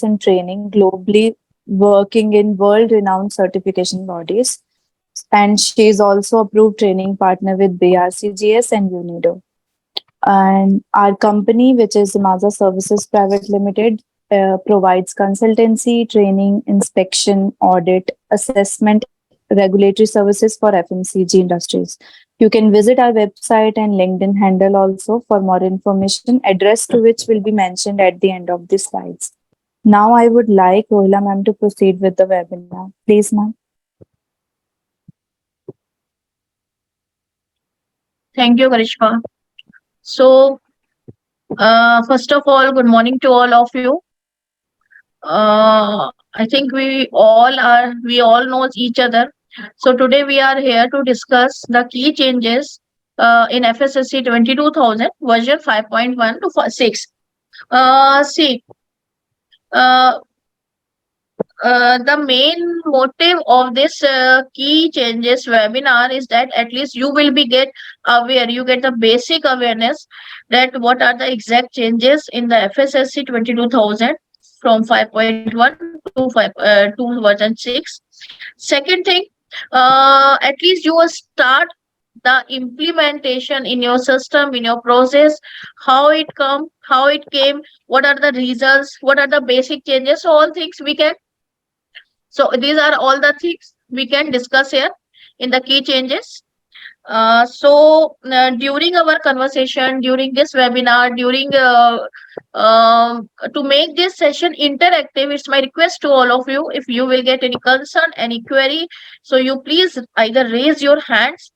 and training globally, working in world-renowned certification bodies. And she is also approved training partner with BRCGS and UNIDO. And our company, which is Maza Services Private Limited, provides consultancy, training, inspection, audit, assessment, regulatory services for FMCG industries. You can visit our website and LinkedIn handle also for more information, address to which will be mentioned at the end of the slides. Now I would like Rohila ma'am to proceed with the webinar. Please, ma'am. Thank you, Karishma. So, first of all, good morning to all of you. I think we all know each other. So today we are here to discuss the key changes in FSSC 22000 version 5.1 to 6. See, uh, the main motive of this key changes webinar is that at least you will be get aware, you get the basic awareness that what are the exact changes in the FSSC 22000 from 5.1 to version 6. Second thing, at least you will start the implementation in your system, in your process, how it came, what are the results, what are the basic changes, so all things we can, so these are all the things we can discuss here in the key changes. During our conversation, during this webinar, to make this session interactive, it's my request to all of you, if you will get any concern, any query, so you please either raise your hands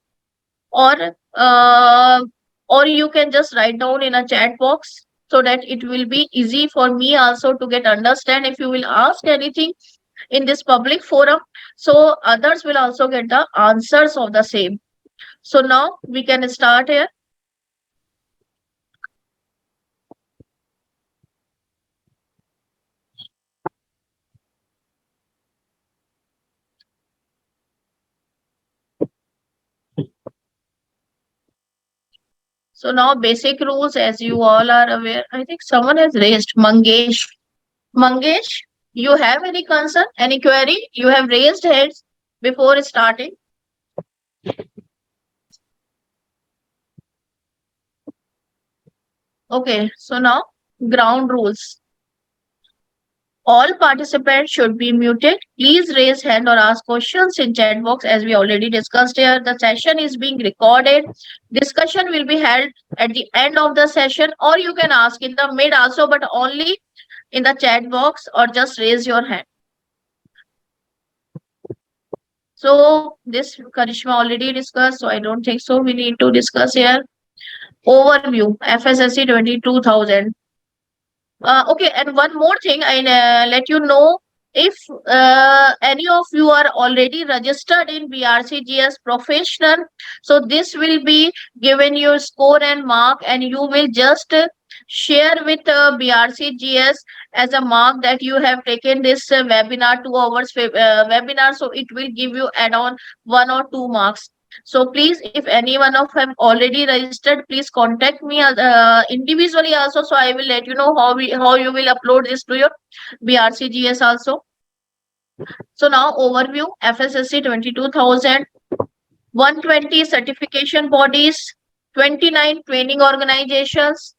or uh, or you can just write down in a chat box so that it will be easy for me also to get understand if you will ask anything in this public forum, so others will also get the answers of the same. So now we can start here. So now basic rules, as you all are aware. I think someone has raised Mangesh. Mangesh, you have any concern, any query? You have raised hands before starting. Okay, so now ground rules. All participants should be muted. Please raise hand or ask questions in chat box, as we already discussed here. The session is being recorded. Discussion will be held at the end of the session, or you can ask in the mid also, but only in the chat box, or just raise your hand. So this Karishma already discussed, so I don't think so we need to discuss here. Overview, FSSC 22000. Okay, and one more thing, I let you know, if any of you are already registered in BRCGS professional, so this will be given your score and mark, and you will just share with BRCGS as a mark that you have taken this webinar, 2 hours webinar, so it will give you add on 1 or 2 marks. So please, if any one of them already registered, please contact me individually also, so I will let you know how you will upload this to your BRCGS also. So now overview, FSSC 22000, 120 certification bodies, 29 training organizations,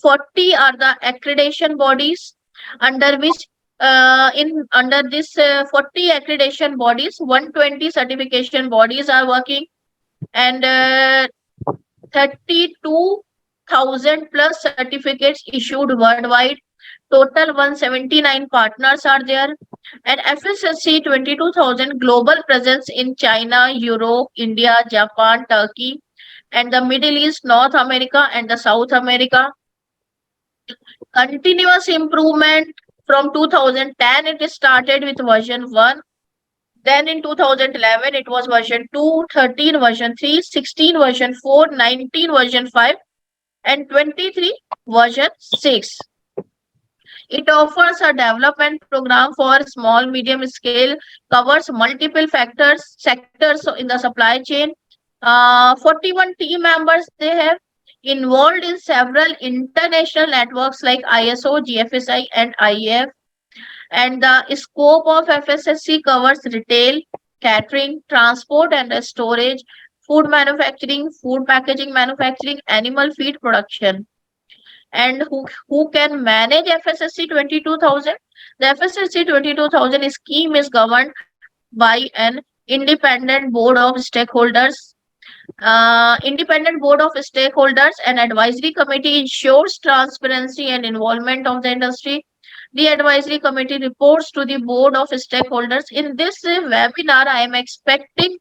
40 are the accreditation bodies, under which under this 40 accreditation bodies, 120 certification bodies are working, and 32,000 plus certificates issued worldwide. Total 179 partners are there, and FSSC 22000 global presence in China, Europe, India, Japan, Turkey, and the Middle East, North America, and the South America. Continuous improvement from 2010, it started with version 1. Then in 2011, it was version 2, 13 version 3, 16 version 4, 19 version 5, and 23 version 6. It offers a development program for small, medium scale, covers multiple sectors in the supply chain. 41 team members they have, involved in several international networks like ISO, GFSI, and IEF. And the scope of FSSC covers retail, catering, transport and storage, food manufacturing, food packaging manufacturing, animal feed production. And who can manage FSSC 22000? The FSSC 22000 scheme is governed by an independent board of stakeholders. Independent board of stakeholders and advisory committee ensures transparency and involvement of the industry. The advisory committee reports to the board of stakeholders. In this webinar, I am expecting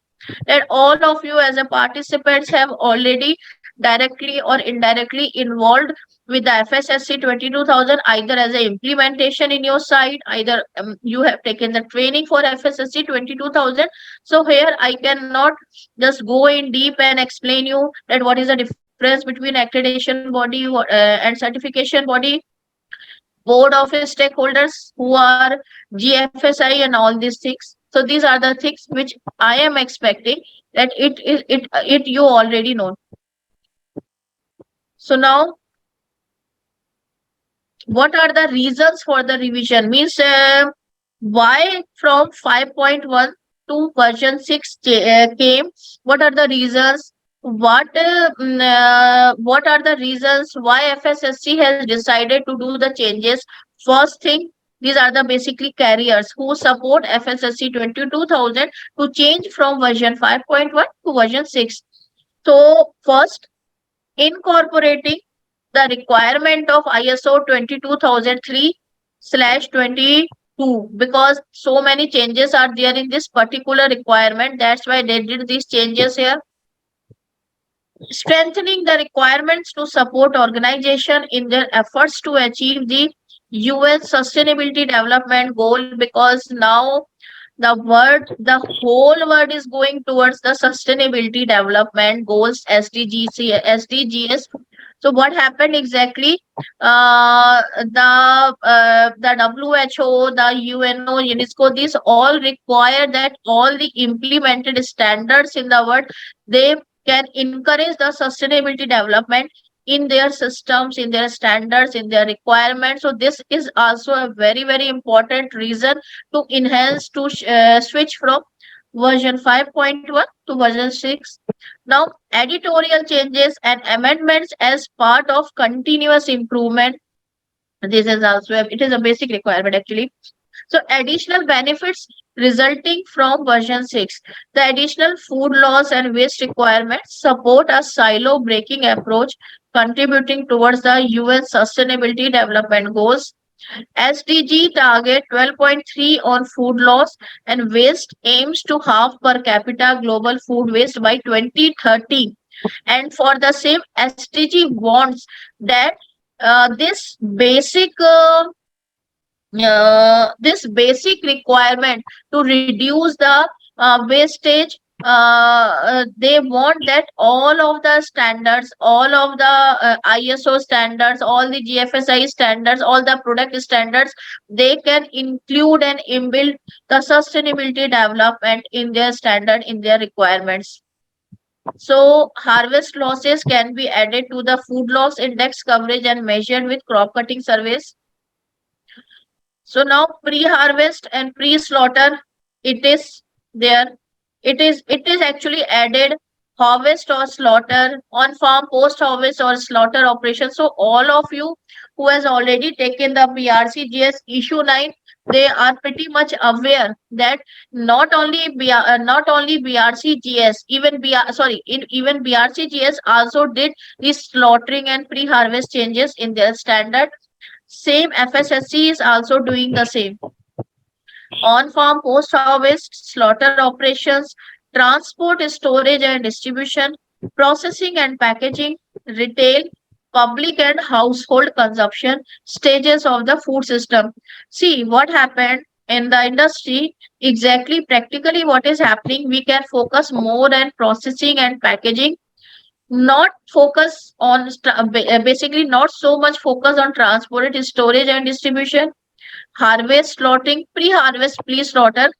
that all of you as a participants have already directly or indirectly involved with the FSSC 22000, either as a implementation in your side, either you have taken the training for FSSC 22000. So here I cannot just go in deep and explain you that what is the difference between accreditation body and certification body, board of stakeholders who are GFSI and all these things. So these are the things which I am expecting that it you already know. So now, what are the reasons for the revision? Means why from 5.1 to version 6 came? What are the reasons? What are the reasons why FSSC has decided to do the changes? First thing, these are the basically carriers who support FSSC 22000 to change from version 5.1 to version 6. So first, incorporating the requirement of ISO 22003/22, because so many changes are there in this particular requirement. That's why they did these changes here. Strengthening the requirements to support organization in their efforts to achieve the UN Sustainability Development Goal, because now the whole world is going towards the Sustainability Development Goals, SDGs. So what happened exactly? The WHO, the UNO, UNESCO, these all require that all the implemented standards in the world, they can encourage the sustainability development in their systems, in their standards, in their requirements. So this is also a very important reason to enhance, to switch from version 5.1 to version 6. Now, editorial changes and amendments as part of continuous improvement. This is also it is a basic requirement actually. So additional benefits resulting from version 6. The additional food loss and waste requirements support a silo breaking approach, contributing towards the UN Sustainability Development Goals. SDG target 12.3 on food loss and waste aims to halve per capita global food waste by 2030. And for the same, SDG wants that this basic requirement to reduce the wastage, they want that all of the standards, all of the ISO standards, all the GFSI standards, all the product standards, they can include and inbuild the sustainability development in their standard, in their requirements. So harvest losses can be added to the food loss index coverage and measured with crop cutting surveys. So now pre-harvest and pre-slaughter, it is there. It is actually added harvest or slaughter, on farm post harvest or slaughter operation. So all of you who has already taken the BRCGS issue 9, they are pretty much aware that not only BRCGS, even even BRCGS also did this slaughtering and pre-harvest changes in their standard. Same FSSC is also doing the same. On-farm post-harvest, slaughter operations, transport, storage and distribution, processing and packaging, retail, public and household consumption stages of the food system. See what happened in the industry, exactly practically what is happening. We can focus more on processing and packaging, not focus on basically not so much focus on transport, storage and distribution, harvest, slaughtering, pre-harvest, pre-slaughter,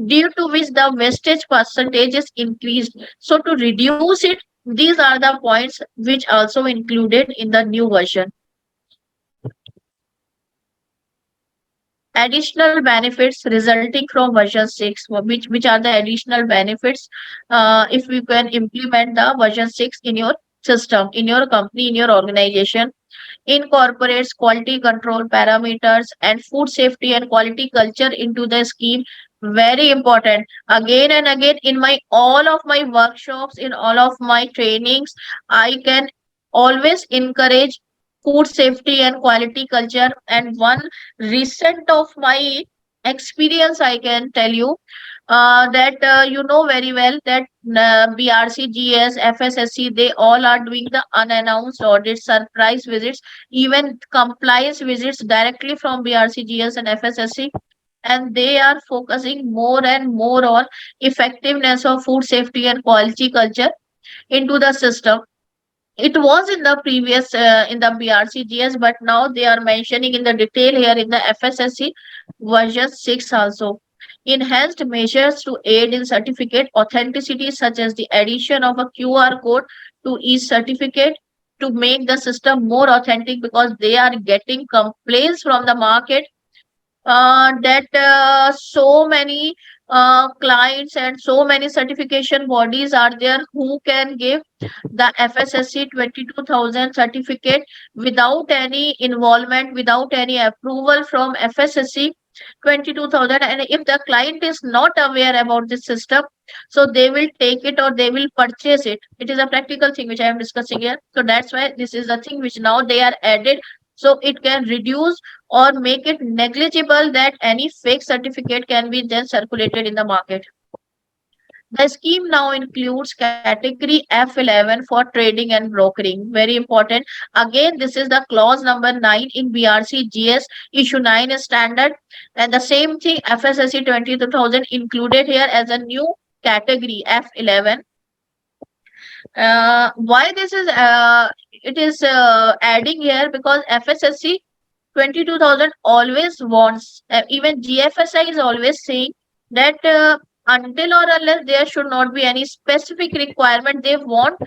due to which the wastage percentage is increased. So to reduce it, these are the points which also included in the new version. additional benefits resulting from version 6, which are the additional benefits if you can implement the version 6 in your system, in your company, in your organization. Incorporates quality control parameters and food safety and quality culture into the scheme. Very important. Again and again, in my all of my workshops, in all of my trainings, I can always encourage food safety and quality culture. And one recent of my experience, I can tell you that you know very well that BRCGS, FSSC, they all are doing the unannounced audits, surprise visits, even compliance visits directly from BRCGS and FSSC. And they are focusing more and more on effectiveness of food safety and quality culture into the system. It was in the previous in the BRCGS, but now they are mentioning in the detail here in the FSSC version 6 also. Enhanced measures to aid in certificate authenticity, such as the addition of a QR code to each certificate to make the system more authentic, because they are getting complaints from the market that so many clients and so many certification bodies are there who can give the FSSC 22,000 certificate without any involvement, without any approval from FSSC 22,000. And if the client is not aware about this system, so they will take it or they will purchase it. It is a practical thing which I am discussing here. So that's why this is the thing which now they are added, so it can reduce or make it negligible that any fake certificate can be then circulated in the market. The scheme now includes category F11 for trading and brokering. Very important. Again, this is the clause number 9 in BRC GS issue 9 standard. And the same thing, FSSC 22,000 included here as a new category F11. Why this is it is adding here? Because FSSC 22,000 always wants, even GFSI is always saying that until or unless there should not be any specific requirement, they want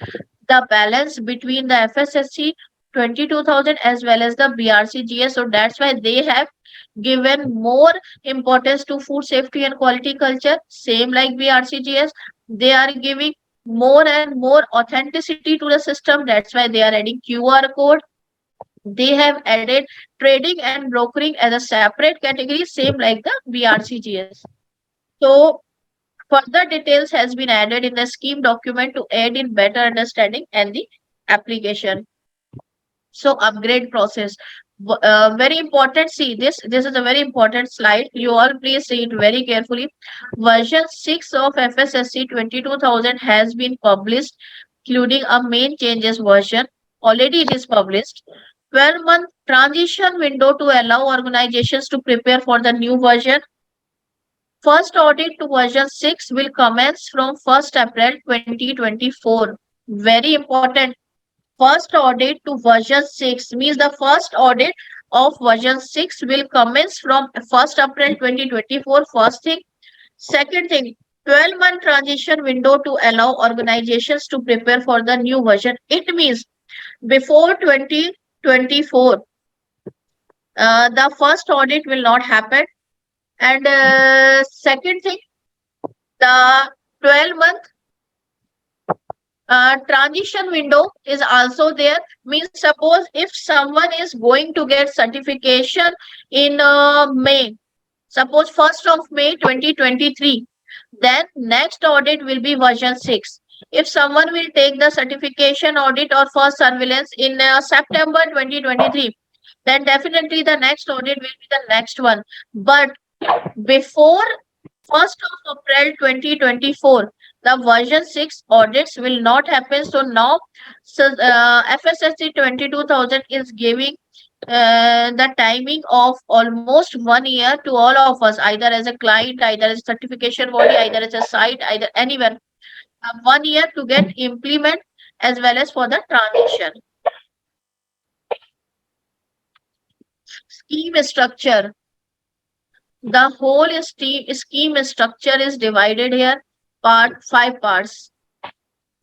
the balance between the FSSC 22,000 as well as the BRCGS. So that's why they have given more importance to food safety and quality culture. Same like BRCGS, they are giving more and more authenticity to the system. That's why they are adding QR code. They have added trading and brokering as a separate category, same like the BRCGS. So further details has been added in the scheme document to aid in better understanding and the application. So upgrade process. Very important. See, this is a very important slide. You all please see it very carefully. Version 6 of FSSC 22,000 has been published, including a main changes version. Already it is published. 12-month transition window to allow organizations to prepare for the new version. First audit to version 6 will commence from 1st April 2024. Very important. First audit to version 6 means the first audit of version 6 will commence from 1st April 2024. First thing. Second thing, 12-month transition window to allow organizations to prepare for the new version. It means before 2024, the first audit will not happen. And second thing, the 12-month transition window is also there. Means suppose if someone is going to get certification in May, suppose 1st of May 2023, then next audit will be version 6. If someone will take the certification audit or first surveillance in September 2023, then definitely the next audit will be the next one. But before 1st of April 2024, the version 6 audits will not happen. So now FSSC 22,000 is giving the timing of almost 1 year to all of us, either as a client, either as a certification body, either as a site, either anywhere. 1 year to get implement as well as for the transition. Scheme structure. The whole scheme structure is divided here, five parts.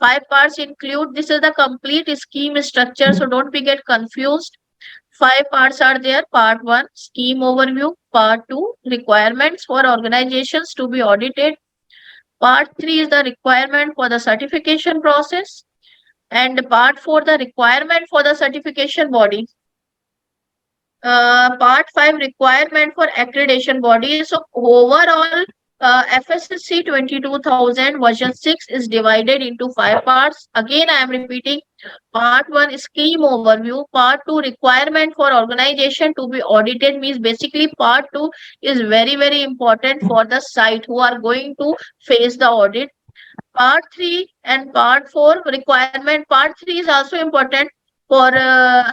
5 parts include, this is the complete scheme structure, so don't be get confused. Five parts are there. Part 1, scheme overview. Part 2, requirements for organizations to be audited. Part 3 is the requirement for the certification process. And part 4, the requirement for the certification body. Part 5, requirement for accreditation body. So overall, FSSC 22000 version 6 is divided into 5 parts. Again, I am repeating. Part 1 is scheme overview. Part 2, requirement for organization to be audited, means basically part 2 is very, very important for the site who are going to face the audit. Part 3 and part 4 requirement. Part 3 is also important for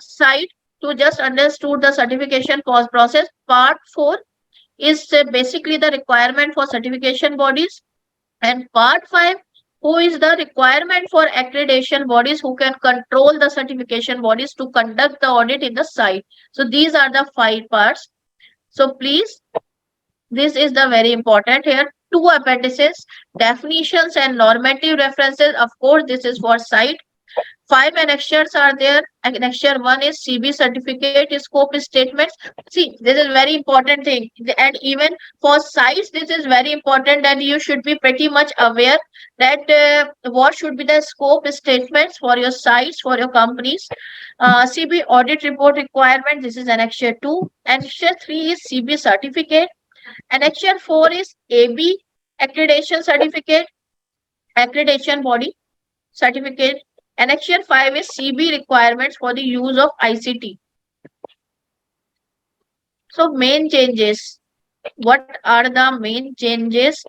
site to just understood the certification process. Part 4 is basically the requirement for certification bodies. And part 5, who is the requirement for accreditation bodies who can control the certification bodies to conduct the audit in the site. So these are the 5 parts. So please, this is the very important here. 2 appendices, definitions and normative references. Of course, this is for site. 5 annexures are there. Annexure 1 is CB certificate scope statements. See, this is very important thing. And even for sites, this is very important that you should be pretty much aware that what should be the scope statements for your sites, for your companies. CB audit report requirement. This is annexure 2. Annexure 3 is CB certificate. Annexure 4 is AB accreditation certificate, accreditation body certificate. Annexure 5 is CB requirements for the use of ICT. So main changes. What are the main changes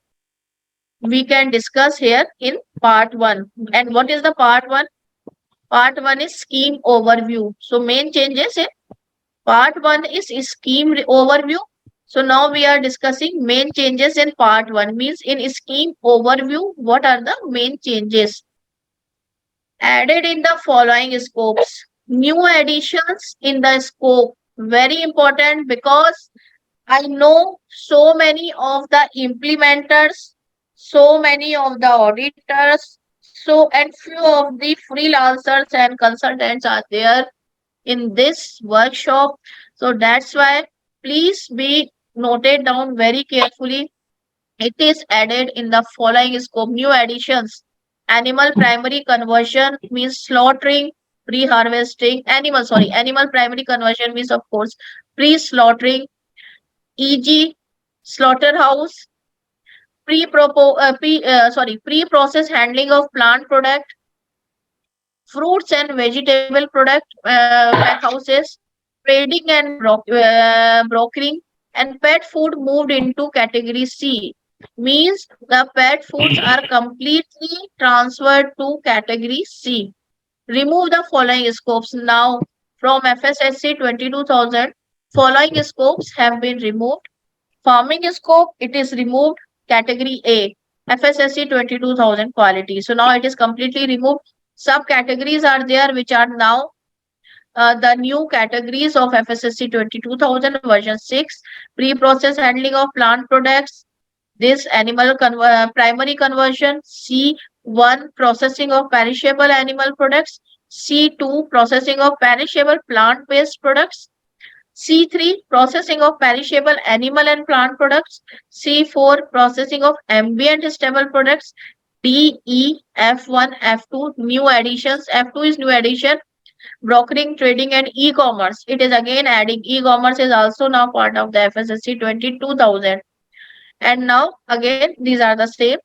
we can discuss here in part 1? And what is the part 1? Part 1 is scheme overview. So main changes in part 1 is scheme overview. So now we are discussing main changes in part 1, means in scheme overview, what are the main changes? Added in the following scopes. New additions in the scope. Very important, because I know so many of the implementers, so many of the auditors, and few of the freelancers and consultants are there in this workshop. So that's why please be noted down very carefully. It is added in the following scope. New additions. Animal primary conversion means slaughtering, pre-harvesting. Animal primary conversion means, of course, pre-slaughtering, e.g. slaughterhouse, pre-process handling of plant product, fruits and vegetable product pack houses, trading and brokering, and pet food moved into category C. Means the pet foods are completely transferred to category C. Remove the following scopes. Now from FSSC 22000, following scopes have been removed. Farming scope, it is removed. Category A, FSSC 22000 quality. So now it is completely removed. Subcategories are there, which are now the new categories of FSSC 22000 version 6. Pre-process handling of plant products. This primary conversion. C1, processing of perishable animal products. C2, processing of perishable plant-based products. C3, processing of perishable animal and plant products. C4, processing of ambient stable products. D, E, F1, F2, new additions. F2 is new addition. Brokering, trading, and e-commerce. It is again adding. E-commerce is also now part of the FSSC 22000. And now again, these are the same.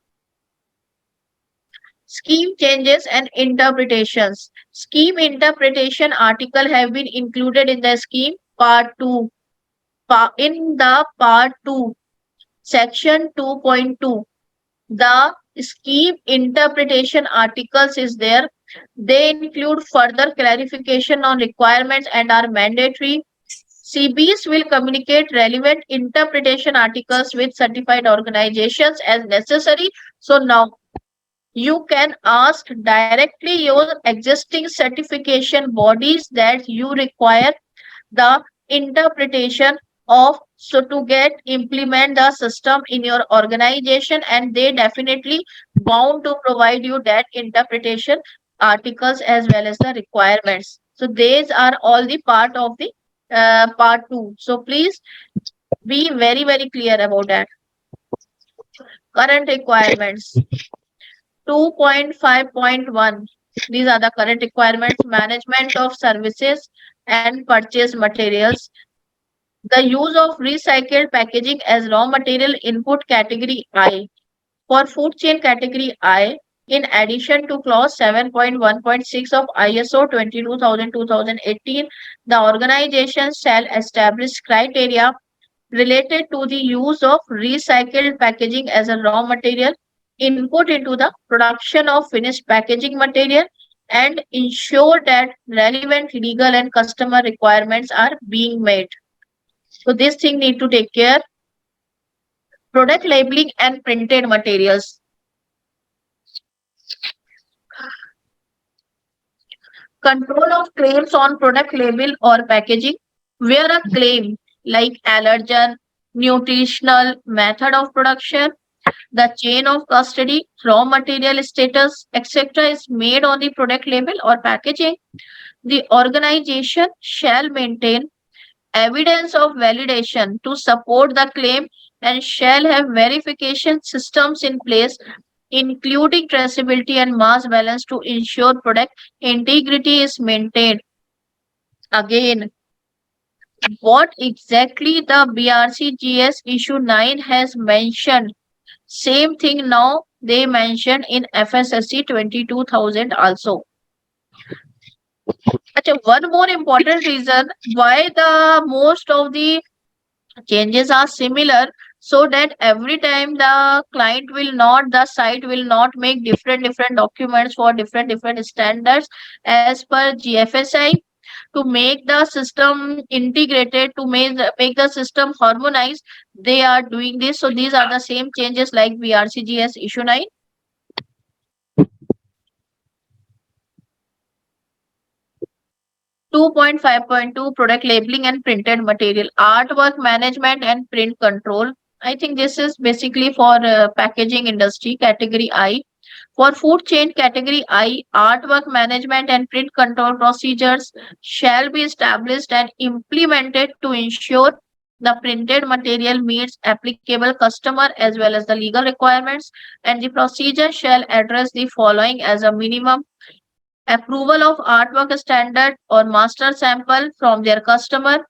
Scheme changes and interpretations. Scheme interpretation article have been included in the scheme part 2. In the part 2, section 2.2, the scheme interpretation articles is there. They include further clarification on requirements and are mandatory. CBs will communicate relevant interpretation articles with certified organizations as necessary. So now you can ask directly your existing certification bodies that you require the interpretation of, so to get implement the system in your organization, and they definitely bound to provide you that interpretation articles as well as the requirements. So these are all the part of the part 2. So please be very, very clear about that. Current requirements 2.5.1. These are the current requirements: management of services and purchase materials. The use of recycled packaging as raw material input category I. For food chain category I, in addition to clause 7.1.6 of ISO 22000-2018, the organization shall establish criteria related to the use of recycled packaging as a raw material input into the production of finished packaging material, and ensure that relevant legal and customer requirements are being met. So this thing need to take care. Product labeling and printed materials. Control of claims on product label or packaging, where a claim like allergen, nutritional, method of production, the chain of custody, raw material status, etc. is made on the product label or packaging, the organization shall maintain evidence of validation to support the claim and shall have verification systems in place, including traceability and mass balance, to ensure product integrity is maintained. Again, what exactly the BRCGS issue 9 has mentioned, same thing now they mentioned in FSSC 22000 also. Achha, one more important reason why the most of the changes are similar, so that every time the client will not, the site will not make different documents for different standards as per GFSI, to make the system integrated, to make the system harmonized. They are doing this. So these are the same changes like BRCGS issue 9. 2.5.2 product labeling and printed material, artwork management and print control. I think this is basically for packaging industry category I. For food chain category I, artwork management and print control procedures shall be established and implemented to ensure the printed material meets applicable customer as well as the legal requirements, and the procedure shall address the following as a minimum: approval of artwork standard or master sample from their customer,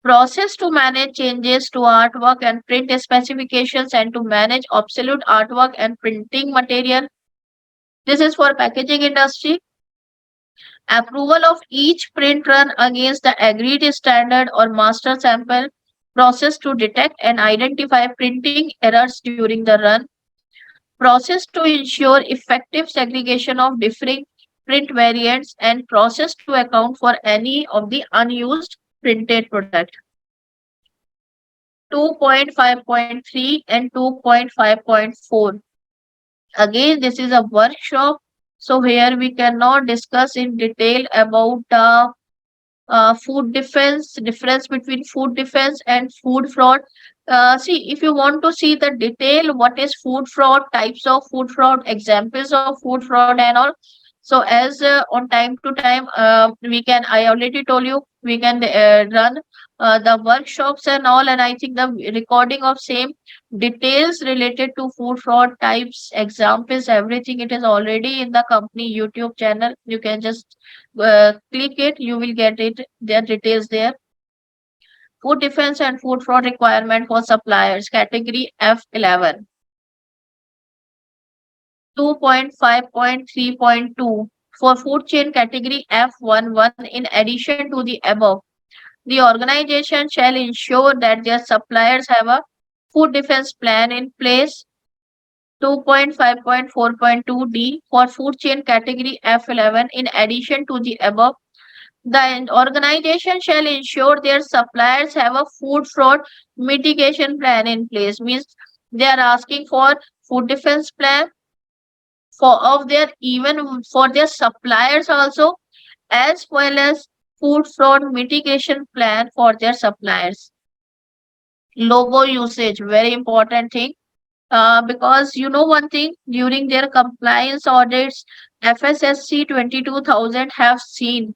process to manage changes to artwork and print specifications and to manage obsolete artwork and printing material. This is for packaging industry. Approval of each print run against the agreed standard or master sample, process to detect and identify printing errors during the run, process to ensure effective segregation of differing print variants, and process to account for any of the unused printed product. 2.5.3 and 2.5.4. Again, this is a workshop. So here we cannot discuss in detail about the food defense, difference between food defense and food fraud. See, if you want to see the detail, what is food fraud, types of food fraud, examples of food fraud and all. So as on time to time, we can, I already told you, we can run the workshops and all, and I think the recording of same details related to food fraud types, examples, everything, it is already in the company YouTube channel. You can just click it, you will get it, their details there. Food defense and food fraud requirement for suppliers, category F11. 2.5.3.2 for food chain category F11. In addition to the above, the organization shall ensure that their suppliers have a food defense plan in place. 2.5.4.2D for food chain category F11. In addition to the above, the organization shall ensure their suppliers have a food fraud mitigation plan in place. Means they are asking for food defense plan for of their, even for their suppliers also, as well as food fraud mitigation plan for their suppliers. Logo usage, very important thing. Because you know one thing, during their compliance audits, FSSC 22000 have seen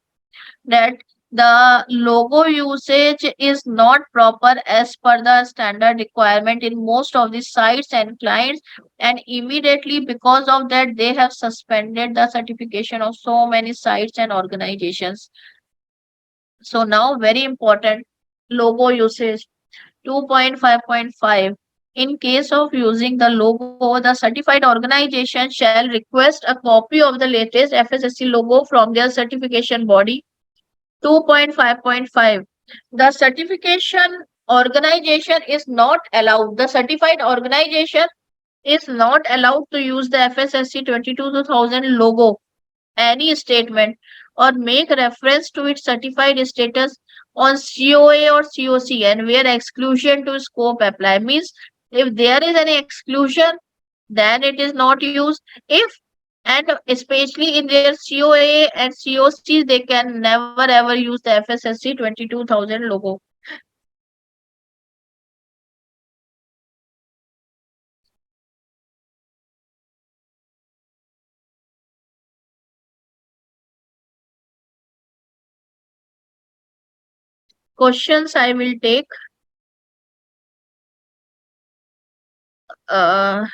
that The logo usage is not proper as per the standard requirement in most of the sites and clients, and immediately because of that they have suspended the certification of so many sites and organizations. So now very important, logo usage 2.5.5. In case of using the logo, the certified organization shall request a copy of the latest FSSC logo from their certification body. 2.5.5. The certification organization is not allowed. The certified organization is not allowed to use the FSSC 22-2000 logo, any statement, or make reference to its certified status on COA or COC, and where exclusion to scope apply. Means if there is any exclusion, then it is not used. If, and especially in their COA and COCs, they can never ever use the FSSC 22,000 logo. Questions I will take. Uh,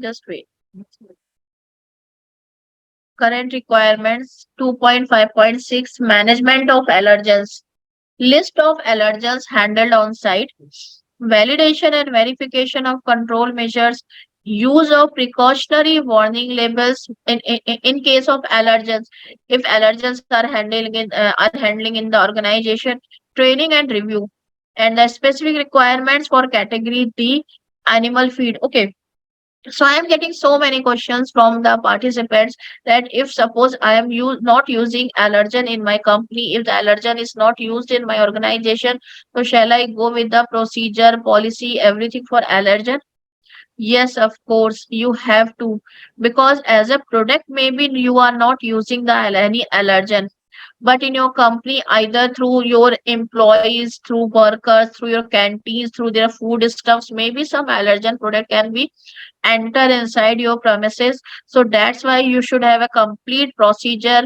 just wait. Current requirements 2.5.6. Management of allergens. List of allergens handled on site. Validation and verification of control measures. Use of precautionary warning labels in case of allergens. If allergens are handling in the organization, training and review. And the specific requirements for category D, animal feed. Okay, so I am getting so many questions from the participants that if suppose I am not using allergen in my company, if the allergen is not used in my organization, so shall I go with the procedure, policy, everything for allergen? Yes, of course you have to, because as a product maybe you are not using the any allergen, but in your company, either through your employees, through workers, through your canteens, through their food stuffs, maybe some allergen product can be enter inside your premises. So that's why you should have a complete procedure,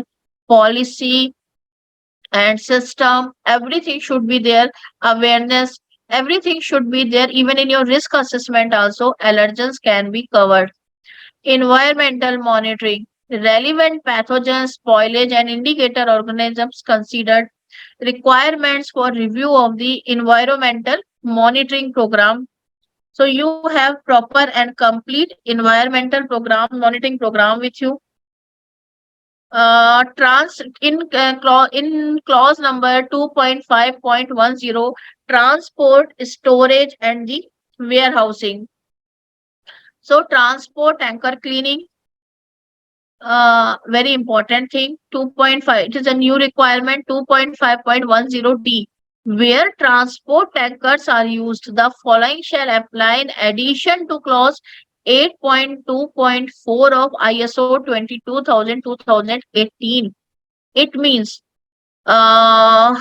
policy, and system. Everything should be there. Awareness, everything should be there. Even in your risk assessment, also, allergens can be covered. Environmental monitoring. Relevant pathogens, spoilage, and indicator organisms considered. Requirements for review of the environmental monitoring program. So you have proper and complete environmental program, monitoring program with you. Trans in clause number 2.5.10, transport, storage, and the warehousing. So transport, tanker cleaning, very important thing. 2.5, it is a new requirement. 2.5.10D, where transport tankers are used, the following shall apply in addition to clause 8.2.4 of ISO 22,000-2018. It means uh,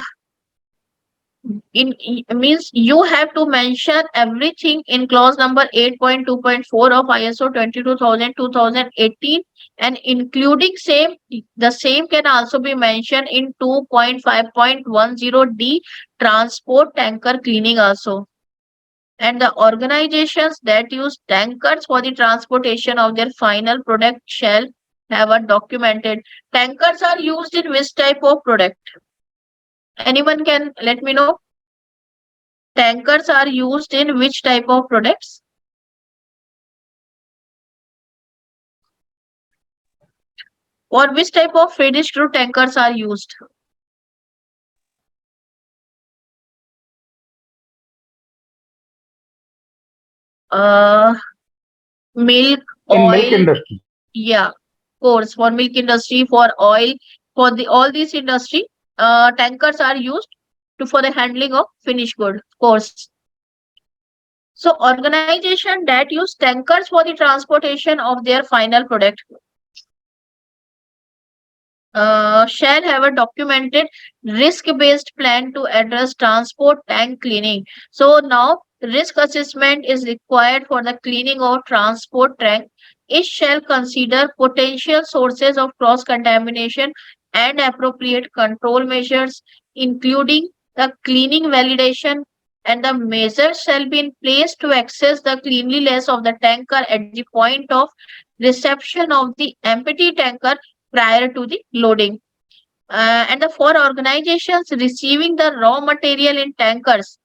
means you have to mention everything in clause number 8.2.4 of ISO 22,000-2018, and including same, the same can also be mentioned in 2.5.10D, transport tanker cleaning also. And the organizations that use tankers for the transportation of their final product shall have a documented. Tankers are used in which type of product? Anyone can let me know? Tankers are used in which type of products? Or which type of finished crude tankers are used? Uh, Milk, In milk oil, industry. yeah, course for milk industry, for oil, for the all these industry, tankers are used to for the handling of finished good, of course. So organization that use tankers for the transportation of their final product shall have a documented risk-based plan to address transport tank cleaning. So now risk assessment is required for the cleaning of transport tank. It shall consider potential sources of cross-contamination and appropriate control measures, including the cleaning validation, and the measures shall be in place to assess the cleanliness of the tanker at the point of reception of the empty tanker prior to the loading. And the for organizations receiving the raw material in tankers,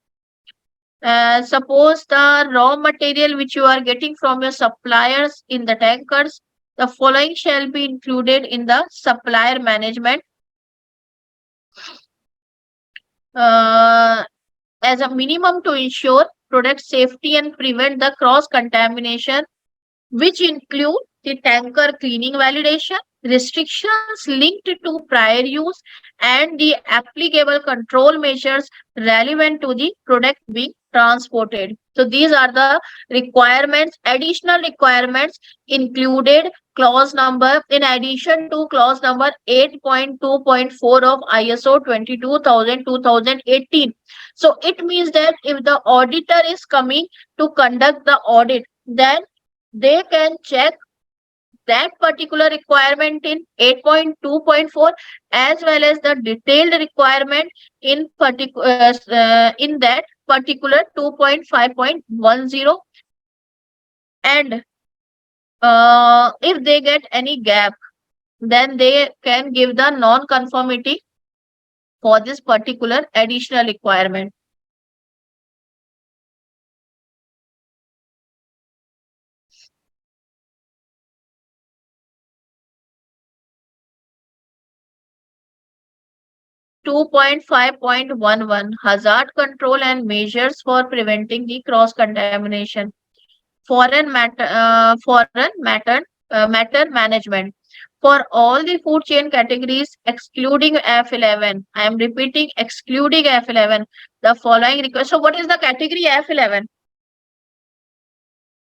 suppose the raw material which you are getting from your suppliers in the tankers, the following shall be included in the supplier management uh, as a minimum to ensure product safety and prevent the cross contamination, which include the tanker cleaning validation, restrictions linked to prior use, and the applicable control measures relevant to the product being transported. So these are the requirements, additional requirements included clause number in addition to clause number 8.2.4 of ISO 22000-2018. So it means that if the auditor is coming to conduct the audit, then they can check that particular requirement in 8.2.4 as well as the detailed requirement in that particular 2.5.10. And if they get any gap, then they can give the non-conformity for this particular additional requirement. Two point 5.11 hazard control and measures for preventing the cross contamination. Matter management for all the food chain categories excluding F11. I am repeating, excluding F11. The following request. So, what is the category F11?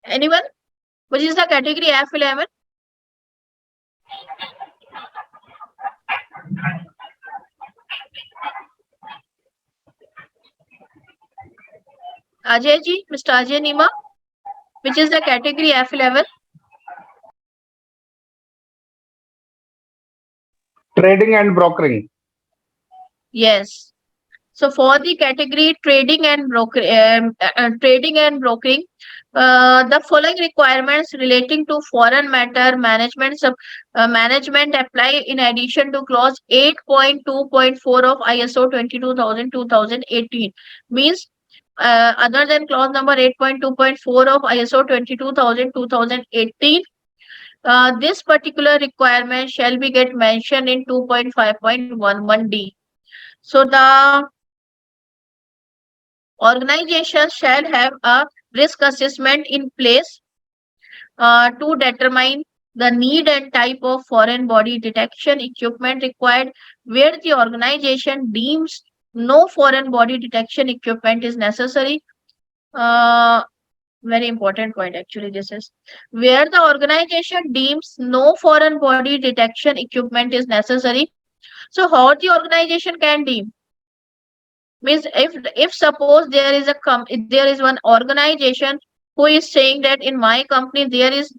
Anyone? Which is the category F11? Ajay ji, Mr. Ajay Nima, which is the category F11? Trading and brokering. Yes. So for the category trading and brokering, the following requirements relating to foreign matter management apply in addition to clause 8.2.4 of ISO 22000-2018. Means other than clause number 8.2.4 of ISO 22000-2018, this particular requirement shall be get mentioned in 2.5.11d. So the organization shall have a risk assessment in place to determine the need and type of foreign body detection equipment required. Where the organization deems no foreign body detection equipment is necessary. Very important point actually this is. Where the organization deems no foreign body detection equipment is necessary. So how the organization can deem? Means if suppose there is one organization who is saying that in my company there is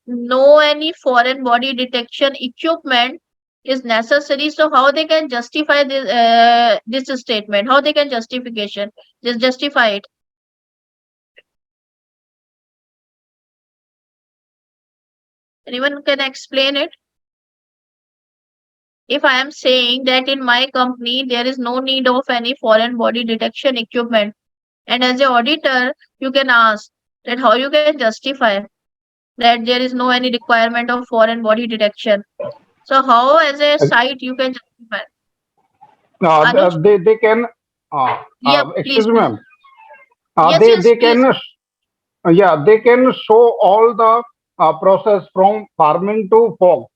no any foreign body detection equipment is necessary, so how they can justify this statement, how they can just justify it? Anyone can explain it? If I am saying that in my company there is no need of any foreign body detection equipment, and as an auditor, you can ask that how you can justify that there is no any requirement of foreign body detection. So how as a site you can justify? Anuj? They can. Yeah, Excuse please, me, please. ma'am. Yes, yes, They please. can. They can show all the process from farming to fork.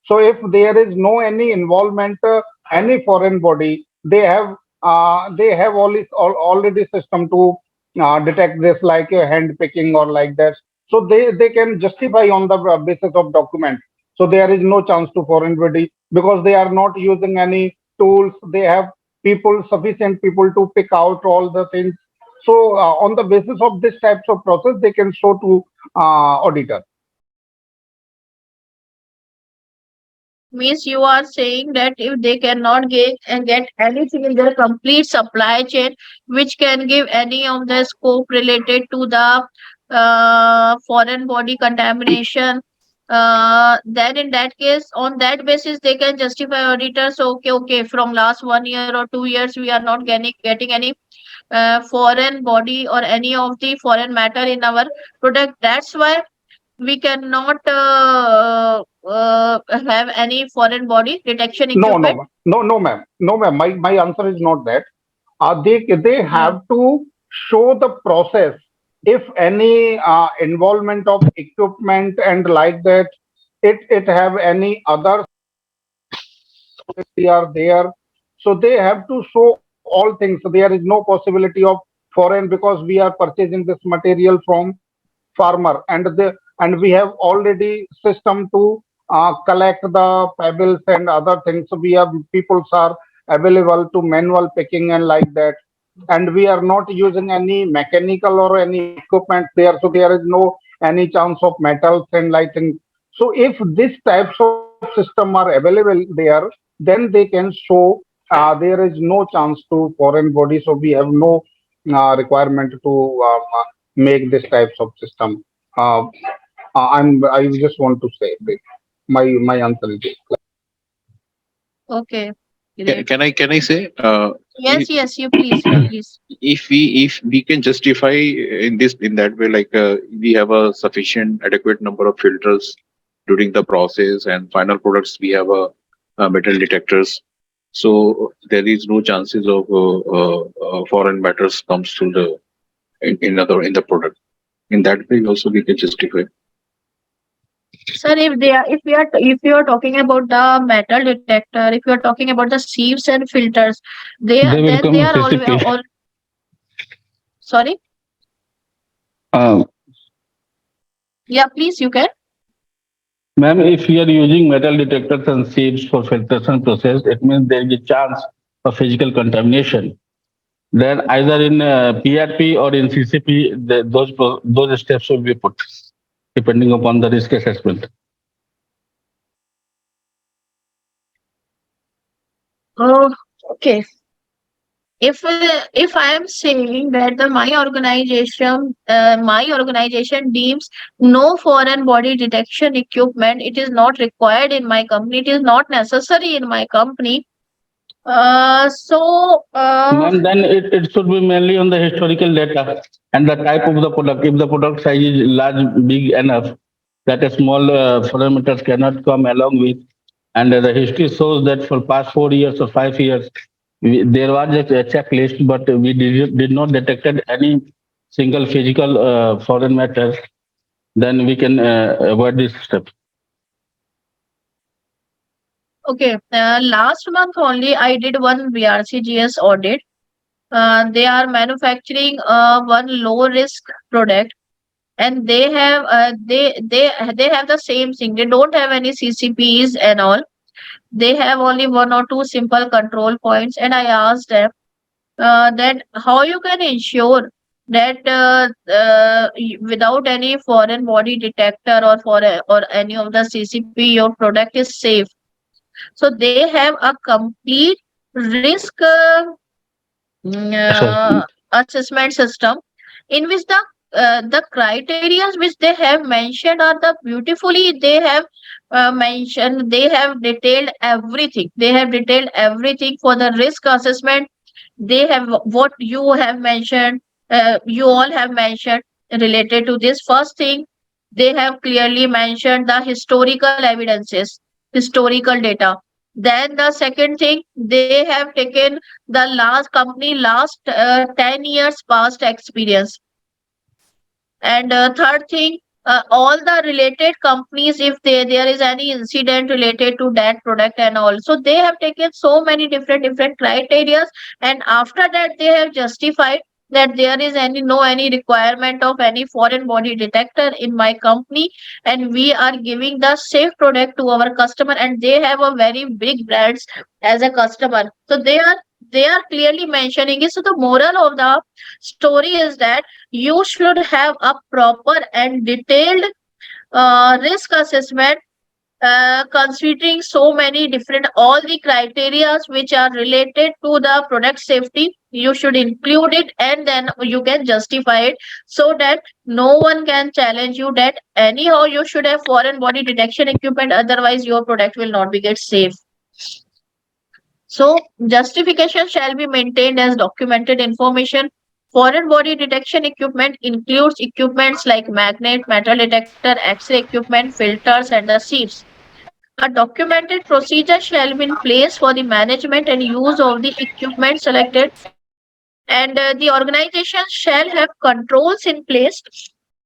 So if there is no any involvement, any foreign body, they have already system to detect this like a hand picking or like that. So they can justify on the basis of document. So there is no chance to foreign body because they are not using any tools. They have people, sufficient people to pick out all the things. So on the basis of this types of process, they can show to auditor. Means you are saying that if they cannot get anything in their complete supply chain which can give any of the scope related to the foreign body contamination, then in that case on that basis they can justify auditors. Okay, from last 1 year or 2 years we are not getting any foreign body or any of the foreign matter in our product. That's why we cannot have any foreign body detection No, no, equipment. no, ma'am. No, ma'am. My answer is not that. They Hmm. have to show the process. If any involvement of equipment and like that, it have any other they are there. So they have to show all things. So there is no possibility of foreign because we are purchasing this material from farmer and we have already system to collect the pebbles and other things. So we have peoples are available to manual picking and like that, and we are not using any mechanical or any equipment there, so there is no any chance of metals and lighting. So if these types of system are available there, then they can show there is no chance to foreign body, so we have no requirement to make this types of system. Uh, I just want to say that my answer is this. Okay, Can, great. can I say Yes, you please, yeah, please. if we can justify in that way, like we have a sufficient adequate number of filters during the process and final products we have a metal detectors, so there is no chances of foreign matters comes to the in the product. In that way also we can justify. Sir, if you are talking about the metal detector, if you are talking about the sieves and filters, They will then come they in are CCP. all sorry. Uh, Yeah, please, you can. Ma'am, if you are using metal detectors and sieves for filtration process, it means there is a chance of physical contamination. Then either in PRP or in CCP, those steps will be put depending upon the risk assessment. Oh, okay. If I am saying that my organization deems no foreign body detection equipment, it is not required in my company, it is not necessary in my company. So Ma'am, then it should be mainly on the historical data and the type of the product. If the product size is large, big enough that a small parameters cannot come along with, and the history shows that for past 4 years or 5 years, there was a checklist, but we did not detected any single physical foreign matter, then we can avoid this step. okay, last month only I did one BRCGS audit. They are manufacturing one low risk product, and they have the same thing. They don't have any CCPs and all. They have only one or two simple control points, and I asked them that how you can ensure that without any foreign body detector or any of the CCP, your product is safe. So they have a complete risk Assessment. assessment system in which the criteria which they have mentioned are the beautifully they have mentioned. They have detailed everything. They have detailed everything for the risk assessment. They have what you have mentioned, you all have mentioned related to this. First thing, they have clearly mentioned the historical evidences, historical data. Then the second thing, they have taken the last company last 10 years past experience. And third thing, all the related companies, if there is any incident related to that product and all, so they have taken so many different criteria, and after that they have justified that there is any requirement of any foreign body detector in my company, and we are giving the safe product to our customer, and they have a very big brands as a customer. So they are clearly mentioning it. So the moral of the story is that you should have a proper and detailed risk assessment, considering so many different all the criterias which are related to the product safety. You should include it, and then you can justify it, so that no one can challenge you that anyhow you should have foreign body detection equipment, otherwise your product will not be get safe. So justification shall be maintained as documented information. Foreign body detection equipment includes equipments like magnet, metal detector, X-ray equipment, filters, and the sieves. A documented procedure shall be in place for the management and use of the equipment selected, and the organization shall have controls in place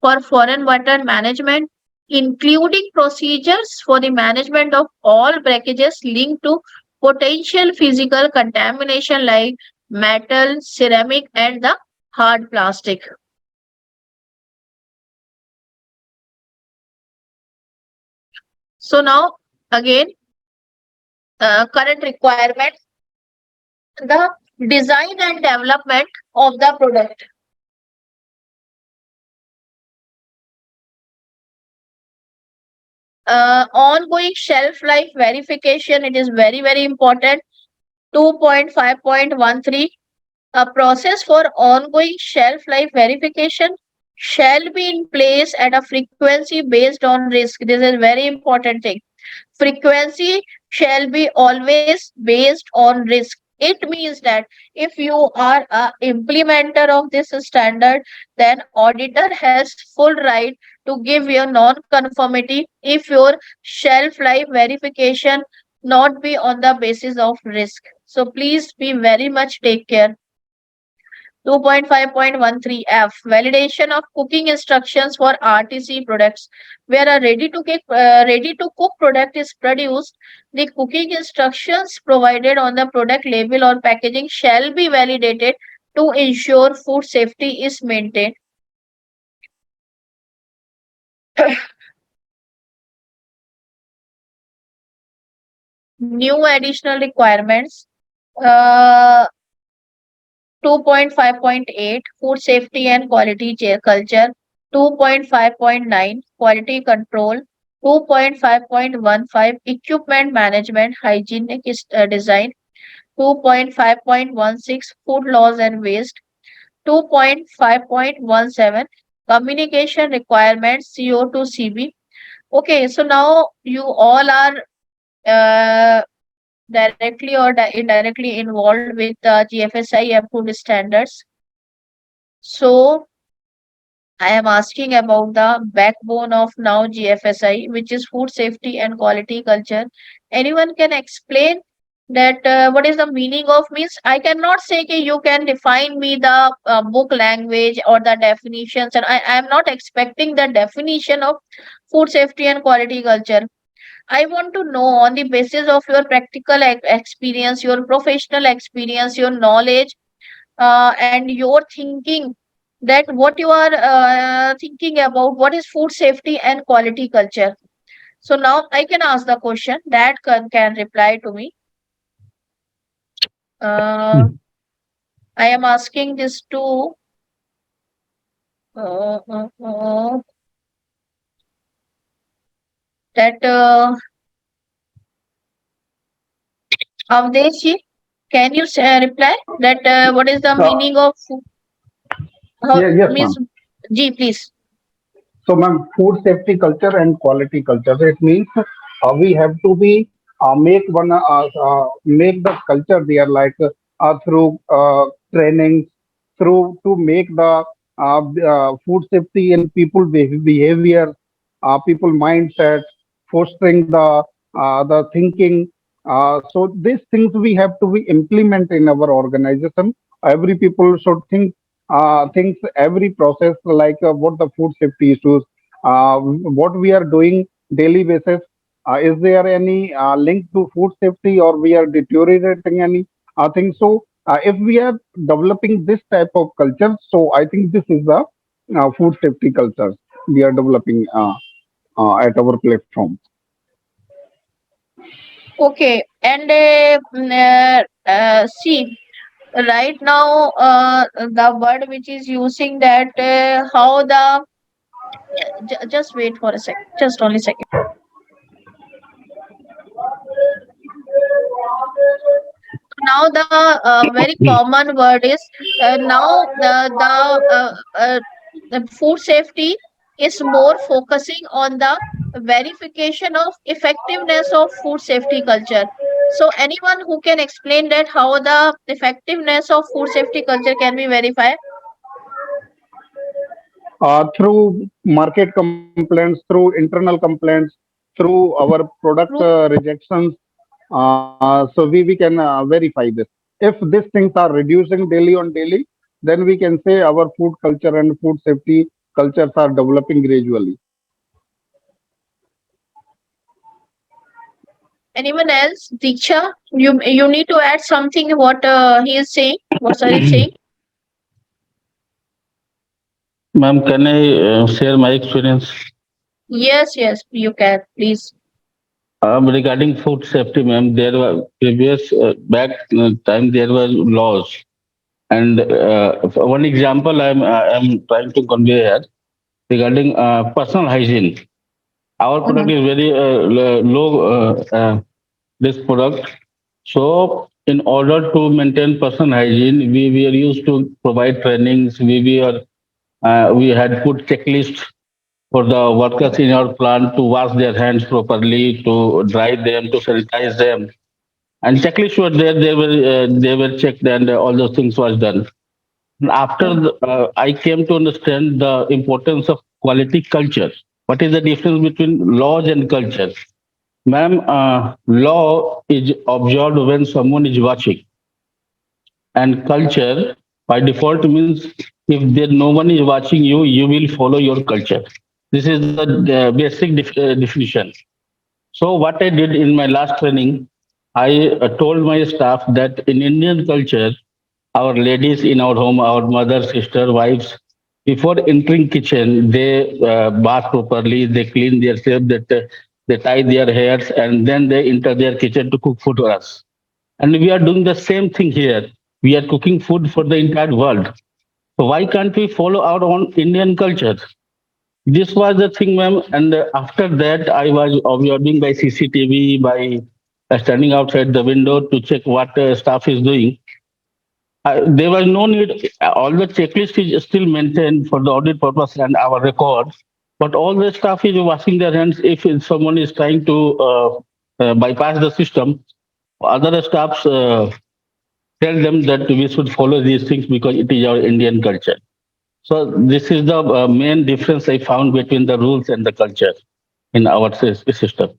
for foreign water management, including procedures for the management of all breakages linked to potential physical contamination like metal, ceramic, and the hard plastic. So now again, current requirements, the design and development of the product. Ongoing shelf life verification, it is very very important. 2.5.13, a process for ongoing shelf life verification shall be in place at a frequency based on risk. This is very important thing. Frequency shall be always based on risk. It means that if you are a implementer of this standard, then auditor has full right to give you non-conformity if your shelf life verification not be on the basis of risk. So please be very much take care. 2.5.13F, validation of cooking instructions for RTC products. Where a ready to cook product is produced, the cooking instructions provided on the product label or packaging shall be validated to ensure food safety is maintained. New additional requirements. Uh, 2.5.8, food safety and quality culture. 2.5.9, quality control. 2.5.15, equipment management, hygienic design. 2.5.16, food loss and waste. 2.5.17, communication requirements, CO2 CB. Okay, so now you all are directly or indirectly involved with GFSI approved standards. So I am asking about the backbone of now GFSI, which is food safety and quality culture. Anyone can explain that what is the meaning of, means I cannot say that you can define me the book language or the definitions, and I am not expecting the definition of food safety and quality culture. I want to know on the basis of your practical experience, your professional experience, your knowledge, and your thinking, that what you are thinking about what is food safety and quality culture. So now I can ask the question that can reply to me. Uh, I am asking this to uh, uh, uh, that Avdeshi, can you reply that what is the So, meaning of yeah, yes, means? ma'am. G, please. So, ma'am, food safety culture and quality culture. So it means we have to be make the culture there, like through training, through to make the food safety and people behavior, people mindset, fostering the thinking. So these things we have to be implement in our organization. Every people should think things, every process, like what the food safety issues, what we are doing daily basis. Is there any link to food safety, or we are deteriorating any thing? So If we are developing this type of culture, so I think this is the food safety culture we are developing at our platform. Okay, and see, right now the word which is using that how the just wait for a sec, just only second. Now the very common word is now the food safety is more focusing on the verification of effectiveness of food safety culture. So anyone who can explain that how the effectiveness of food safety culture can be verified? Through market complaints, through internal complaints, through our product Through rejections. So we can verify this. If these things are reducing daily on daily, then we can say our food culture and food safety cultures are developing gradually. anyone else? Diksha, you need to add something what he is saying. What sir is saying? Ma'am, can I share my experience? Yes, yes, you can please. Regarding food safety, ma'am, there were previous back time there were laws, and for one example I'm trying to convey here regarding personal hygiene. Our product Mhm. is very low this product. So, in order to maintain personal hygiene, we were used to provide trainings. We had put checklists for the workers in our plant to wash their hands properly, to dry them, to sanitize them. And checklists were there. They were checked, and all those things was done. And after I came to understand the importance of quality culture. What is the difference between laws and culture? Ma'am, law is observed when someone is watching, and culture by default means if there no one is watching you, you will follow your culture. This is the basic definition. So what I did in my last training, I told my staff that in Indian culture, our ladies in our home, our mother, sister, wives, before entering kitchen, they bath properly, they clean themselves, they tie their hairs, and then they enter their kitchen to cook food for us. And we are doing the same thing here. We are cooking food for the entire world. So why can't we follow our own Indian culture? This was the thing, ma'am. And after that, I was observing by CCTV, by standing outside the window to check what staff is doing. There was no need. All the checklist is still maintained for the audit purpose and our record. But all the staff is washing their hands if someone is trying to bypass the system. Other staffs tell them that we should follow these things because it is our Indian culture. So this is the main difference I found between the rules and the culture in our system.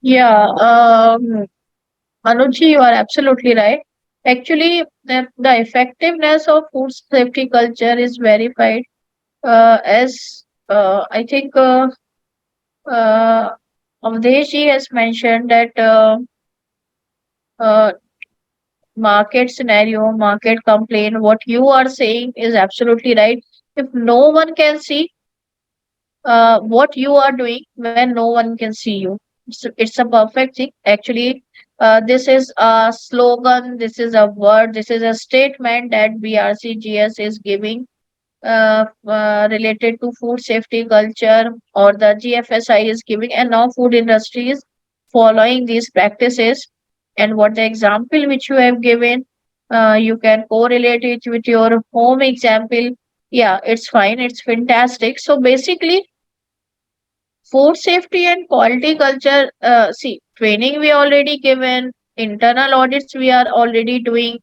Yeah, Anuji, you are absolutely right. Actually, the effectiveness of food safety culture is verified as I think uh, Avdeshi has mentioned that uh, market scenario, market complaint, what you are saying is absolutely right. If no one can see what you are doing when no one can see you, it's a perfect thing. Actually, this is a slogan, this is a word, this is a statement that BRCGS is giving related to food safety culture, or the GFSI is giving, and now food industry is following these practices. And what the example which you have given, you can correlate it with your home example. Yeah, it's fine, it's fantastic. So basically, food safety and quality culture, see, training we already given, internal audits we are already doing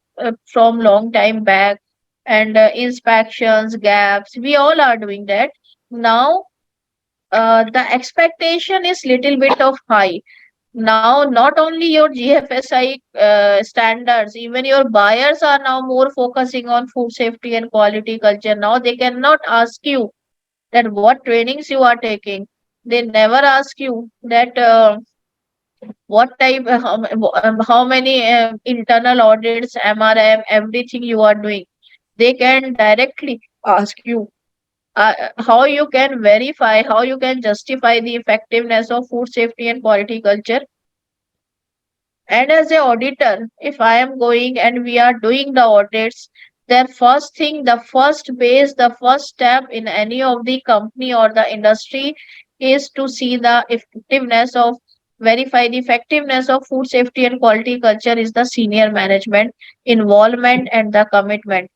from long time back, and inspections, gaps, we all are doing that. Now, the expectation is little bit of high. Now, not only your GFSI standards, even your buyers are now more focusing on food safety and quality culture. Now they cannot ask you that what trainings you are taking. They never ask you that what type, how many internal audits, MRM, everything you are doing. They can directly ask you how you can verify, how you can justify the effectiveness of food safety and quality culture. And as a auditor, if I am going and we are doing the audits, then first thing, the first base, the first step in any of the company or the industry is to see the effectiveness of, verify the effectiveness of food safety and quality culture is the senior management involvement and the commitment,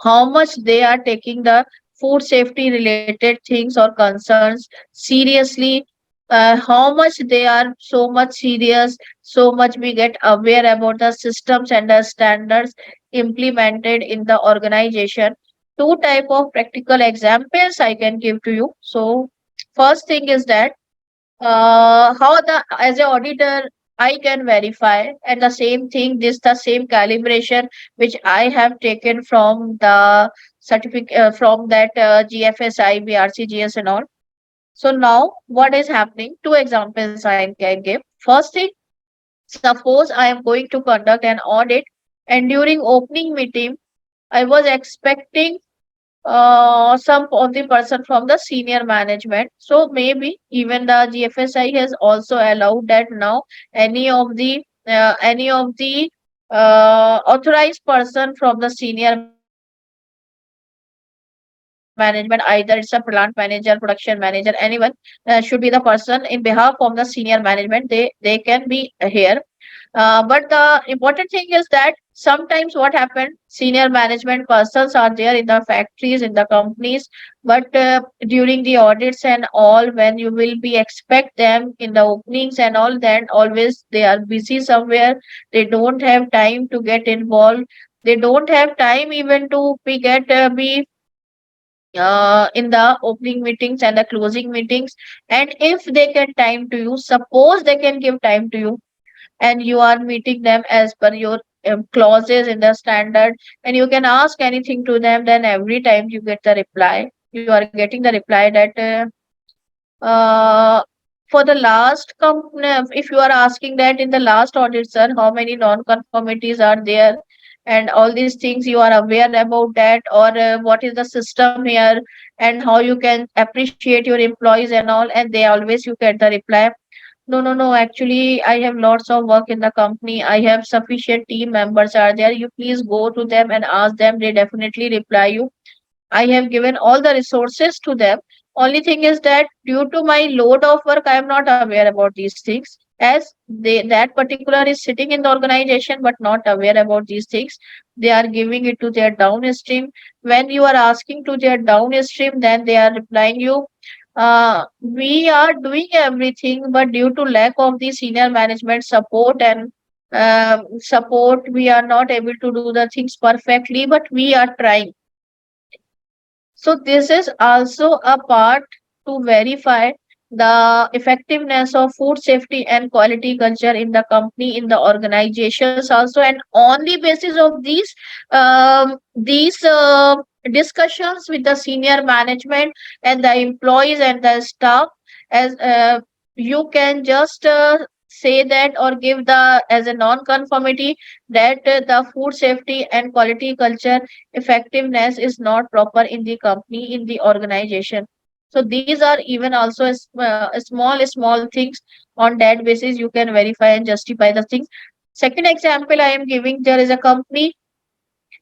how much they are taking the food safety related things or concerns seriously, how much they are so much serious, so much we get aware about the systems and the standards implemented in the organization. Two type of practical examples I can give to you. So first thing is that how the, as an auditor, I can verify, and the same thing, this the same calibration which I have taken from the certificate, from that GFSI, BRCGS and all. So now what is happening? Two examples I can give. First thing, suppose I am going to conduct an audit, and during opening meeting, I was expecting some of the person from the senior management. So maybe even the GFSI has also allowed that now any of the authorized person from the senior management, either it's a plant manager, production manager, anyone should be the person in behalf of the senior management. They can be here. But the important thing is that sometimes what happened, senior management persons are there in the factories, in the companies, but during the audits and all, when you will be expect them in the openings and all, then always they are busy somewhere. They don't have time to get involved. They don't have time even to be in the opening meetings and the closing meetings. And if they can time to you, suppose they can give time to you, and you are meeting them as per your clauses in the standard, and you can ask anything to them, then every time you get the reply, you are getting the reply that uh, for the last company, if you are asking that in the last audit, sir, how many non-conformities are there, and all these things you are aware about that, or what is the system here, and how you can appreciate your employees and all, and they always you get the reply, no, no, no. Actually, I have lots of work in the company. I have sufficient team members are there. You please go to them and ask them. They definitely reply you. I have given all the resources to them. Only thing is that due to my load of work, I am not aware about these things. As they that particular is sitting in the organization but not aware about these things, they are giving it to their downstream. When you are asking to their downstream, then they are replying you. We are doing everything, but due to lack of the senior management support and support, we are not able to do the things perfectly. But we are trying. So this is also a part to verify the effectiveness of food safety and quality culture in the company, in the organizations also. And on the basis of these discussions with the senior management and the employees and the staff, as you can just say that or give the as a non-conformity that the food safety and quality culture effectiveness is not proper in the company, in the organization. So these are even also small things. On that basis you can verify and justify the things. Second example I am giving, there is a company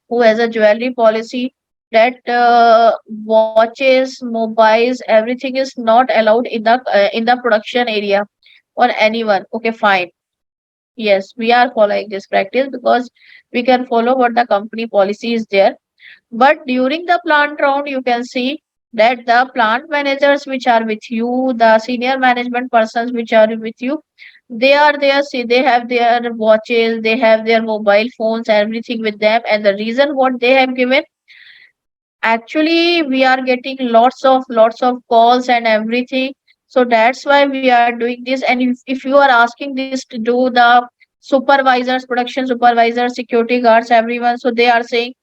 who has a jewelry policy that watches, mobiles, everything is not allowed in the production area or anyone. Okay, fine. Yes, we are following this practice because we can follow what the company policy is there. But during the plant round, you can see that the plant managers which are with you, the senior management persons which are with you, they are there. See, they have their watches, they have their mobile phones, everything with them. And the reason what they have given, actually, we are getting lots of calls and everything. So that's why we are doing this. And if you are asking this to do the supervisors, production supervisors, security guards, everyone, so they are saying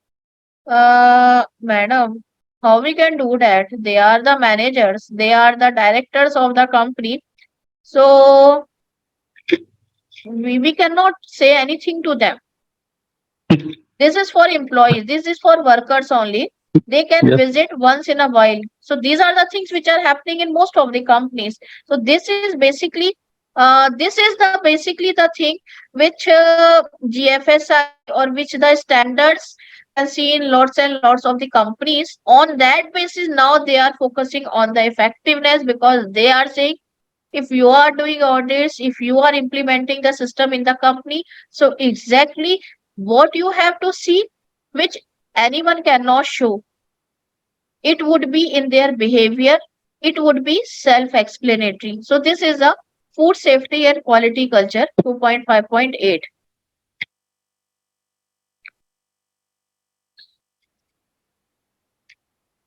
madam, how we can do that? They are the managers, they are the directors of the company. So we cannot say anything to them. This is for employees, this is for workers only. They can Yes. visit once in a while. So these are the things which are happening in most of the companies. So this is basically this is the basically the thing which GFSI or which the standards can see in lots and lots of the companies. On that basis, now they are focusing on the effectiveness, because they are saying if you are doing audits, if you are implementing the system in the company, so exactly what you have to see, which anyone cannot show, it would be in their behavior, it would be self explanatory. So this is a food safety and quality culture 2.5.8.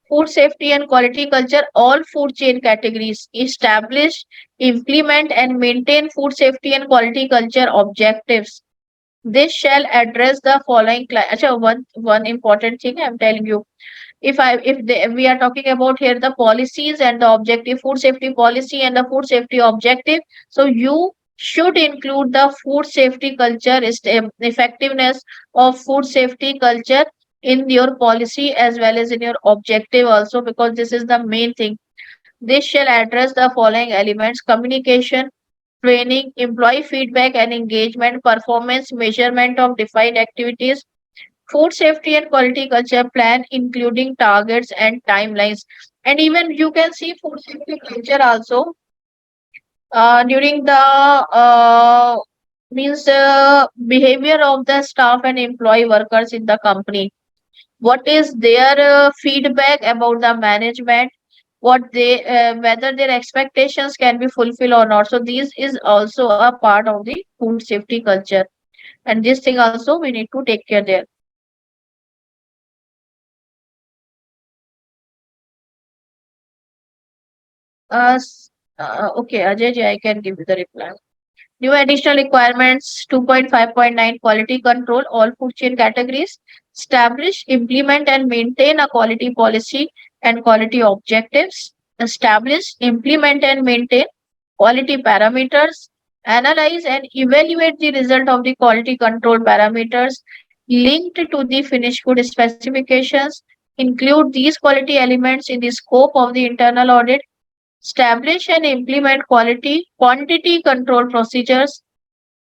Food safety and quality culture, all food chain categories establish, implement and maintain food safety and quality culture objectives. This shall address the following. Achha, one important thing I'm telling you. We are talking about here the policies and the objective, food safety policy and the food safety objective. So you should include the food safety culture, effectiveness of food safety culture in your policy as well as in your objective also, because this is the main thing. This shall address the following elements: communication, training, employee feedback and engagement, performance measurement of defined activities, food safety and quality culture plan, including targets and timelines. And even you can see food safety culture also during the means behavior of the staff and employee workers in the company. What is their feedback about the management? What they whether their expectations can be fulfilled or not. So this is also a part of the food safety culture, and this thing also we need to take care there. Okay, Ajay ji, I can give you the reply. New additional requirements 2.5.9 quality control all food chain categories. Establish, implement, and maintain a quality policy and quality objectives. Establish, implement, and maintain quality parameters. Analyze and evaluate the result of the quality control parameters linked to the finished good specifications. Include these quality elements in the scope of the internal audit. Establish and implement quality quantity control procedures.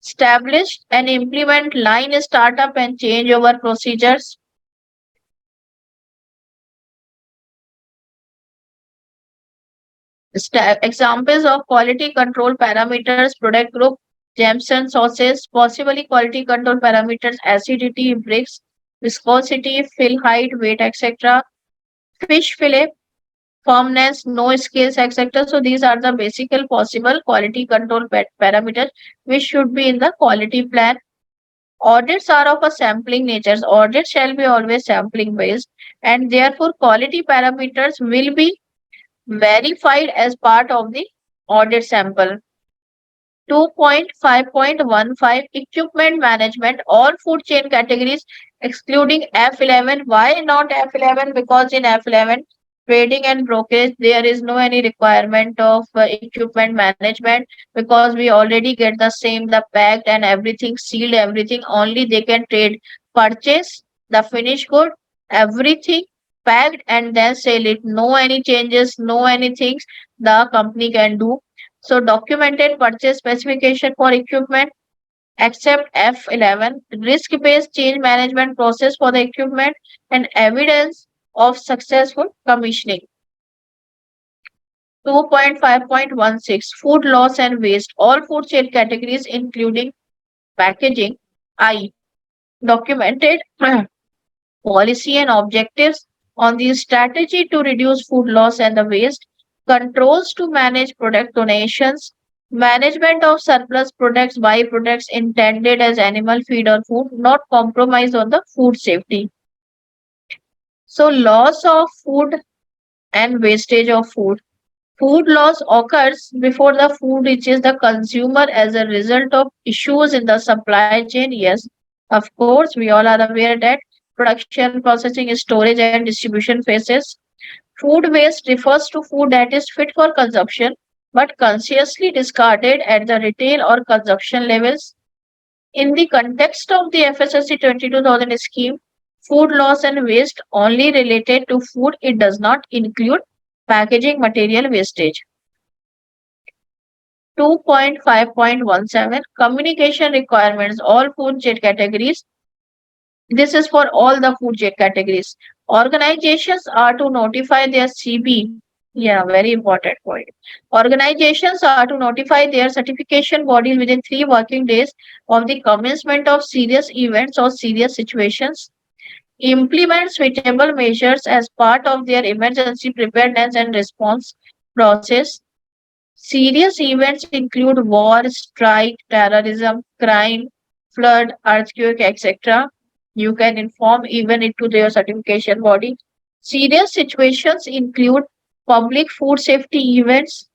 Establish and implement line startup and changeover procedures. Examples of quality control parameters: product group, Jameson sauces, possibly quality control parameters: acidity, bricks, viscosity, fill height, weight, etc. Fish fillet, firmness, no scales, etc. So these are the basic possible quality control parameters which should be in the quality plan. Audits are of a sampling nature. Audits shall be always sampling based, and therefore quality parameters will be verified as part of the audit sample. 2.5.15 equipment management, all food chain categories excluding F11. Why not F11? Because in F11 trading and brokerage there is no any requirement of equipment management, because we already get the same, the packed and everything sealed, everything only they can trade, purchase the finished good, everything packed and then sell it. No any changes, no anything the company can do. So documented purchase specification for equipment except F11, risk-based change management process for the equipment, and evidence of successful commissioning. 2.5.16 food loss and waste, all food chain categories including packaging. I documented policy and objectives on the strategy to reduce food loss and the waste, controls to manage product donations, management of surplus products, byproducts intended as animal feed or food, not compromise on the food safety. So loss of food and wastage of food. Food loss occurs before the food reaches the consumer as a result of issues in the supply chain. Yes, of course, we all are aware that production, processing, storage, and distribution phases. Food waste refers to food that is fit for consumption but consciously discarded at the retail or consumption levels. In the context of the FSSC 22,000 scheme, food loss and waste only related to food. It does not include packaging material wastage. 2.5.17 Communication requirements. All food chain categories. This is for all the food chain categories. Organizations are to notify their CB. Yeah, very important point. Organizations are to notify their certification bodies within 3 working days of the commencement of serious events or serious situations. Implement suitable measures as part of their emergency preparedness and response process. Serious events include war, strike, terrorism, crime, flood, earthquake, etc. You can inform even it to their certification body. Serious situations include public food safety events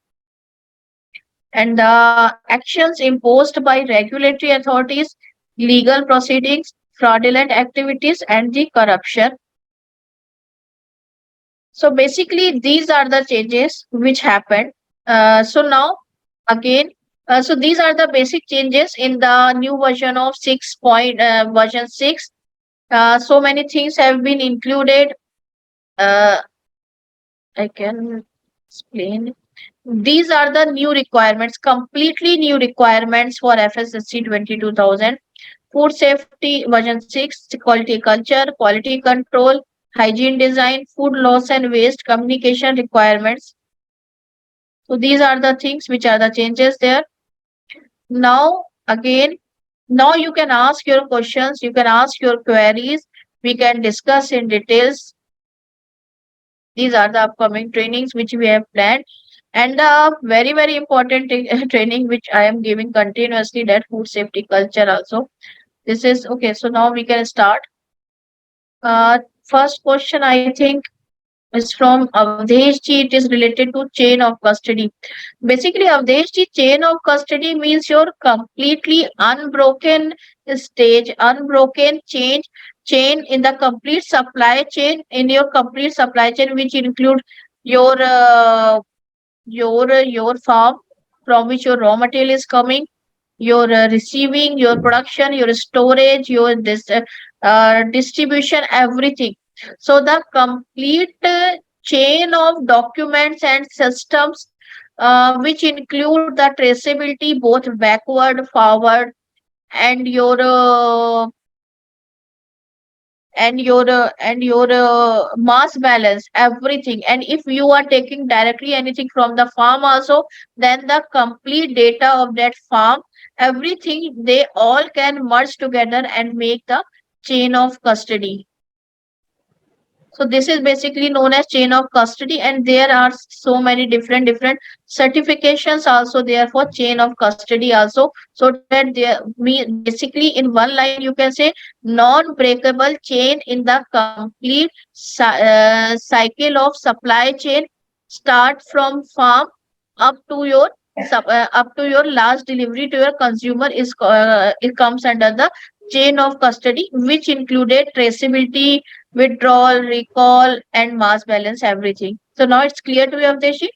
and the actions imposed by regulatory authorities, legal proceedings, fraudulent activities, and the corruption. So basically, these are the changes which happened. So now again, so these are the basic changes in the new version of version 6. So many things have been included. I can explain. These are the new requirements, completely new requirements for FSSC 22,000. Food safety version 6, quality culture, quality control, hygiene design, food loss and waste, communication requirements. So these are the things which are the changes there. Now again, now you can ask your questions, you can ask your queries, we can discuss in details. These are the upcoming trainings which we have planned. And the very important training which I am giving continuously, that food safety culture also. This is okay. So now we can start. First question I think is from Avdesh ji. It is related to chain of custody. Basically, Avdesh ji, chain of custody means your completely unbroken stage, unbroken chain in the complete supply chain, in your complete supply chain, which include your your farm from which your raw material is coming, your receiving, your production, your storage, your distribution, everything. So the complete chain of documents and systems, which include the traceability both backward, forward, and your mass balance, everything. And if you are taking directly anything from the farm also, then the complete data of that farm, everything, they all can merge together and make the chain of custody. So this is basically known as chain of custody, and there are so many different certifications also there for chain of custody also. So that there basically in one line you can say non-breakable chain in the complete cycle of supply chain, start from farm up to your up to your last delivery to your consumer is it comes under the chain of custody, which included traceability, withdrawal, recall, and mass balance, everything. So now it's clear to you, Avdeshi?